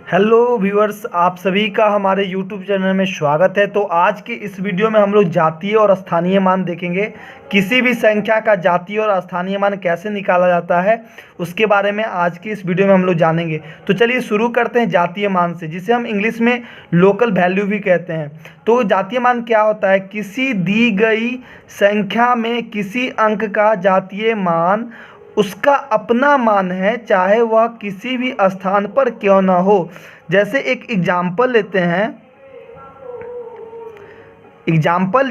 Hello viewers, आप सभी का हमारे यूट्यूब चैनल में स्वागत है। तो आज के इस वीडियो में हम लोग जातीय और स्थानीय मान देखेंगे। किसी भी संख्या का जातीय और स्थानीय मान कैसे निकाला जाता है उसके बारे में आज की इस वीडियो में हम लोग जानेंगे। तो चलिए शुरू करते हैं जातीय मान से, जिसे हम इंग्लिश में लोकल वैल्यू भी कहते हैं। तो जातीय मान क्या होता है? किसी दी गई संख्या में किसी अंक का जातीय मान उसका अपना मान है, चाहे वह किसी भी स्थान पर क्यों ना हो। जैसे एक एग्जाम्पल लेते हैं,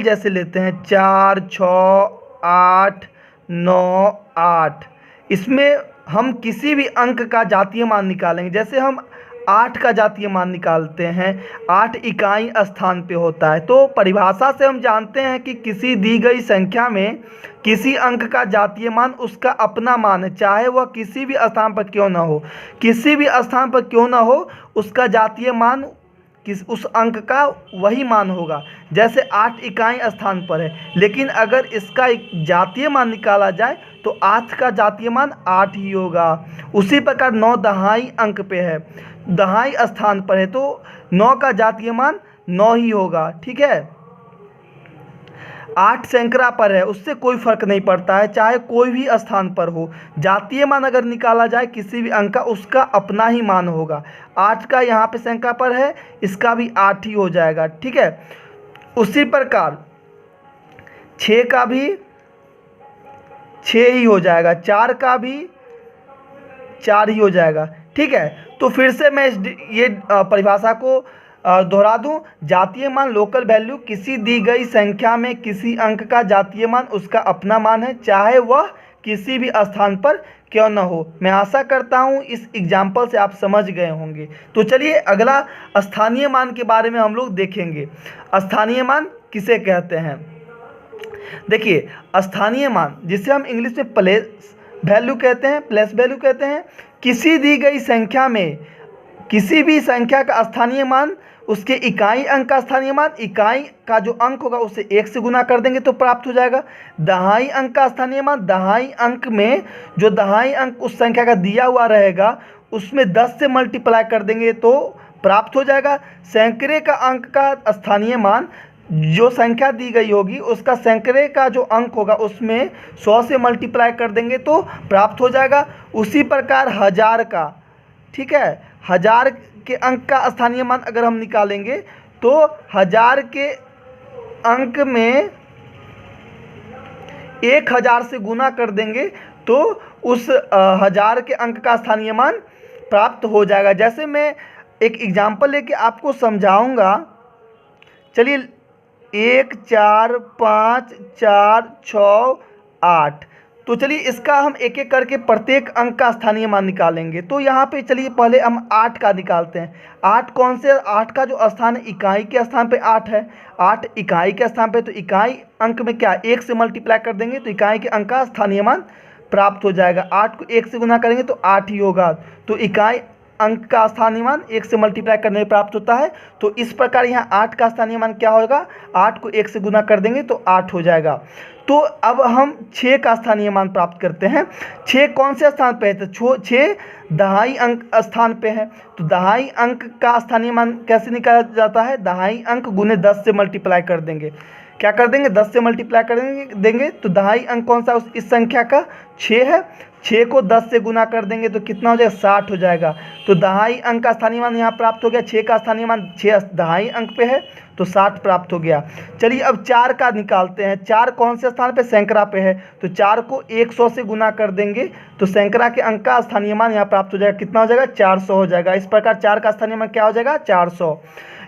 जैसे लेते हैं 4, 6, 8, 9, 8। इसमें हम किसी भी अंक का जातीय मान निकालेंगे। जैसे हम 8 का जातीय मान निकालते हैं, 8 इकाई स्थान पे होता है। तो परिभाषा से हम जानते हैं कि किसी दी गई संख्या में किसी अंक का जातीय मान उसका अपना मान है, चाहे वह किसी भी स्थान पर क्यों ना हो। किसी भी स्थान पर क्यों ना हो, उसका जातीय मान उस अंक का वही मान होगा। जैसे 8 इकाई स्थान पर है, लेकिन अगर इसका एक जातीय मान निकाला जाए तो 8 का जातीय मान 8 ही होगा। उसी प्रकार 9 दहाई अंक पे है, दहाई स्थान पर है, तो 9 का जातीय मान 9 ही होगा। ठीक है, 8 सैकड़ा पर है, उससे कोई फर्क नहीं पड़ता है, चाहे कोई भी स्थान पर हो। जातीय मान अगर निकाला जाए किसी भी अंक का, उसका अपना ही मान होगा। 8 का यहाँ पे सैकड़ा पर है, इसका भी 8 ही हो जाएगा। ठीक है, उसी प्रकार 6 का भी 6 ही हो जाएगा, 4 का भी 4 ही हो जाएगा। ठीक है, तो फिर से मैं ये परिभाषा को दोहरा दूं। जातीय मान लोकल वैल्यू, किसी दी गई संख्या में किसी अंक का जातीय मान उसका अपना मान है, चाहे वह किसी भी स्थान पर क्यों न हो। मैं आशा करता हूं इस एग्जाम्पल से आप समझ गए होंगे। तो चलिए अगला स्थानीय मान के बारे में हम लोग देखेंगे। स्थानीय मान किसे कहते हैं? देखिए, स्थानीय मान जिसे हम इंग्लिश में प्लेस वैल्यू कहते हैं, प्लेस वैल्यू कहते हैं। किसी दी गई संख्या में किसी भी संख्या का स्थानीय मान उसके इकाई अंक का स्थानीय मान, इकाई का जो अंक होगा उसे 1 से गुना कर देंगे तो प्राप्त हो जाएगा। दहाई अंक का स्थानीय मान, दहाई अंक में जो दहाई अंक उस संख्या का दिया हुआ रहेगा उसमें 10 से मल्टीप्लाई कर देंगे तो प्राप्त हो जाएगा। सैकड़े का अंक का स्थानीय मान, जो संख्या दी गई होगी उसका सैकड़े का जो अंक होगा उसमें 100 से मल्टीप्लाई कर देंगे तो प्राप्त हो जाएगा। उसी प्रकार हजार का, ठीक है, हजार के अंक का स्थानीय मान अगर हम निकालेंगे तो हजार के अंक में 1000 से गुना कर देंगे तो उस हजार के अंक का स्थानीय मान प्राप्त हो जाएगा। जैसे मैं एक एग्जाम्पल लेके आपको समझाऊंगा। चलिए 1, 4, 5, 4, 6, 8। तो चलिए इसका हम एक एक करके प्रत्येक अंक का स्थानीय मान निकालेंगे। तो यहाँ पे चलिए पहले हम 8 का निकालते हैं। 8 कौन से? 8 का जो स्थान है, इकाई के स्थान पे 8 है। 8 इकाई के स्थान पे, तो इकाई अंक में क्या 1 से मल्टीप्लाई कर देंगे तो इकाई के अंक का स्थानीय मान प्राप्त हो जाएगा। 8 को 1 से गुना करेंगे तो 8 ही होगा। तो इकाई अंक का स्थानीय मान 1 से मल्टीप्लाई करने में प्राप्त होता है। तो इस प्रकार यहाँ 8 का स्थानीय मान क्या होगा? 8 को 1 से गुना कर देंगे तो 8 हो जाएगा। तो अब हम 6 का स्थानीय मान प्राप्त करते हैं। 6 कौन से स्थान पे है? तो 6 दहाई अंक स्थान पे है। तो दहाई अंक का स्थानीय मान कैसे निकाला जाता है? दहाई अंक गुने 10 से मल्टीप्लाई कर देंगे। क्या कर देंगे? 10 से मल्टीप्लाई कर देंगे तो दहाई अंक कौन सा इस संख्या का? 6 है। 6 को 10 से गुना कर देंगे तो कितना हो जाएगा? 60 हो जाएगा। तो दहाई अंक का स्थानीय मान यहाँ प्राप्त हो गया। 6 का स्थानीय मान 6 दहाई अंक पे है तो 60 प्राप्त हो गया। चलिए अब 4 का निकालते हैं। 4 कौन से स्थान पे? सैकड़ा पे है। तो 4 को 100 से गुना कर देंगे तो सैकड़ा के अंक का स्थानीय मान यहाँ प्राप्त हो जाएगा। कितना हो जाएगा? 400 हो जाएगा। इस प्रकार 4 का स्थानीय मान क्या हो जाएगा? 400।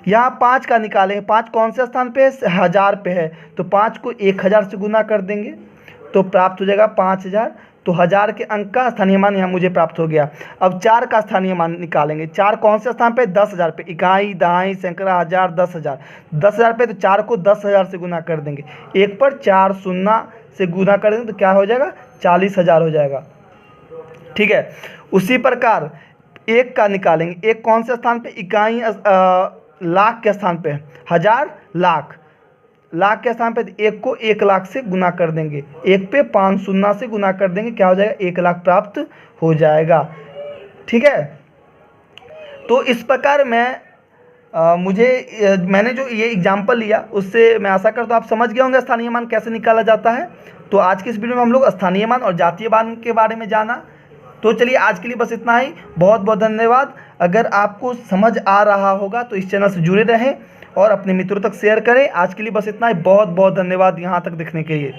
यहाँ 5 का निकालेंगे। 5 कौन से स्थान पे है? हजार पे है। तो 5 को 1000 से गुना कर देंगे तो प्राप्त हो जाएगा 5000। तो हजार के अंक का स्थानीय मान यहाँ मुझे प्राप्त हो गया। अब 4 का स्थानीय मान निकालेंगे। 4 कौन से स्थान पे? 10,000 पे। इकाई, दहाई, सैकड़ा, हजार, 10,000। 10,000 पे तो 4 को 10,000 से गुना कर देंगे। 1 पर 4 शून्य से गुना कर देंगे तो क्या हो जाएगा? 40,000 हो जाएगा। ठीक है, उसी प्रकार 1 का निकालेंगे। 1 कौन से स्थान पे? इकाई लाख के स्थान पे है। हजार, लाख, लाख के स्थान पे 1 को 1 लाख से गुना कर देंगे। 1 पे 5 शून्य से गुना कर देंगे, क्या हो जाएगा? 1 लाख प्राप्त हो जाएगा। ठीक है, तो इस प्रकार मैंने जो ये एग्जाम्पल लिया उससे मैं आशा करता हूँ आप समझ गए होंगे स्थानीय मान कैसे निकाला जाता है। तो आज के इस वीडियो में हम लोग स्थानीय मान और जातीय मान के बारे में जाना। तो चलिए आज के लिए बस इतना ही। बहुत बहुत धन्यवाद। अगर आपको समझ आ रहा होगा तो इस चैनल से जुड़े रहें और अपने मित्रों तक शेयर करें। आज के लिए बस इतना ही। बहुत बहुत धन्यवाद यहाँ तक देखने के लिए।